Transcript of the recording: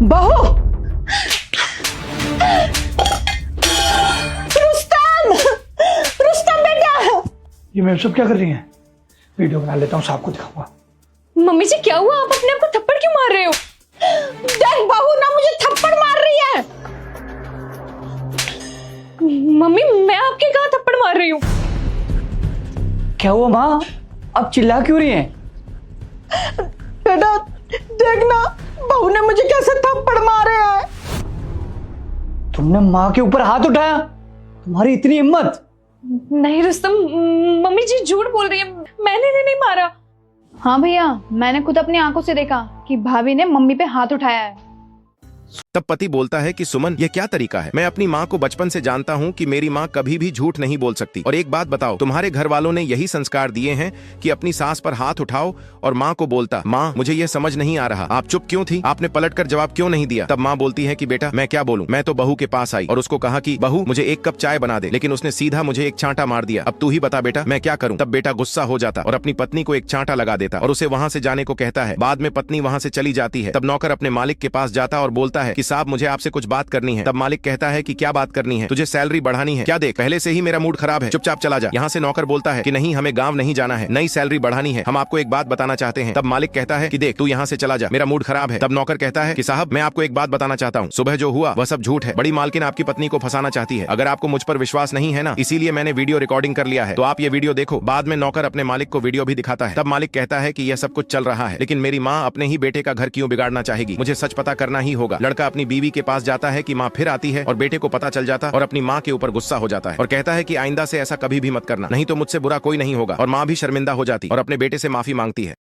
बहू, रुस्तम, रुस्तम बेटा। ये मैम सब क्या कर रही हैं? वीडियो बना लेता हूँ, साहब को दिखाऊंगा। मम्मी जी क्या हुआ, आप अपने आप को थप्पड़ क्यों मार रहे हो? देख बहू ना मुझे थप्पड़ मार रही है। मम्मी मैं आपके कहाँ थप्पड़ मार रही हूँ? क्या हुआ माँ, आप चिल्ला क्यों रही हैं? बेटा देखना, बहू ने मुझे कैसे थप्पड़ मारे हैं। तुमने माँ के ऊपर हाथ उठाया, तुम्हारी इतनी हिम्मत? नहीं रुस्तम, मम्मी जी झूठ बोल रही है, मैंने नहीं मारा। हाँ भैया, मैंने खुद अपनी आंखों से देखा कि भाभी ने मम्मी पे हाथ उठाया है। तब पति बोलता है कि सुमन, ये क्या तरीका है? मैं अपनी माँ को बचपन से जानता हूँ कि मेरी माँ कभी भी झूठ नहीं बोल सकती। और एक बात बताओ, तुम्हारे घर वालों ने यही संस्कार दिए हैं कि अपनी सास पर हाथ उठाओ और माँ को बोलता, माँ मुझे ये समझ नहीं आ रहा, आप चुप क्यों थी? आपने पलटकर जवाब क्यों नहीं दिया? तब माँ बोलती है कि बेटा मैं क्या बोलूं, मैं तो बहू के पास आई और उसको कहा कि बहू मुझे एक कप चाय बना दे, लेकिन उसने सीधा मुझे एक चांटा मार दिया। अब तू ही बता बेटा मैं क्या करूं? तब बेटा गुस्सा हो जाता और अपनी पत्नी को एक चांटा लगा देता और उसे वहां से जाने को कहता है। बाद में पत्नी वहां से चली जाती है। तब नौकर अपने मालिक के पास जाता और बोलता है कि साहब मुझे आपसे कुछ बात करनी है। तब मालिक कहता है कि क्या बात करनी है? तुझे सैलरी बढ़ानी है क्या? देख पहले से ही मेरा मूड खराब है, चुपचाप चला जा। यहाँ से नौकर बोलता है कि नहीं, हमें गांव नहीं जाना है, नई सैलरी बढ़ानी है, हम आपको एक बात बताना चाहते हैं। तब मालिक कहता है कि देख तू यहाँ से चला जा, मेरा मूड खराब है। तब नौकर कहता है कि साहब मैं आपको एक बात बताना चाहता हूँ, सुबह जो हुआ वह सब झूठ है। बड़ी मालकिन आपकी पत्नी को फंसाना चाहती है। अगर आपको मुझ पर विश्वास नहीं है ना, इसीलिए मैंने वीडियो रिकॉर्डिंग कर लिया है, तो आप ये वीडियो देखो। बाद में नौकर अपने मालिक को वीडियो भी दिखाता है। तब मालिक कहता है कि यह सब कुछ चल रहा है, लेकिन मेरी माँ अपने ही बेटे का घर क्यों बिगाड़ना चाहेगी? मुझे सच पता करना ही होगा। लड़का अपनी बीवी के पास जाता है कि माँ फिर आती है और बेटे को पता चल जाता और अपनी माँ के ऊपर गुस्सा हो जाता है और कहता है कि आइंदा से ऐसा कभी भी मत करना, नहीं तो मुझसे बुरा कोई नहीं होगा। और माँ भी शर्मिंदा हो जाती और अपने बेटे से माफी मांगती है।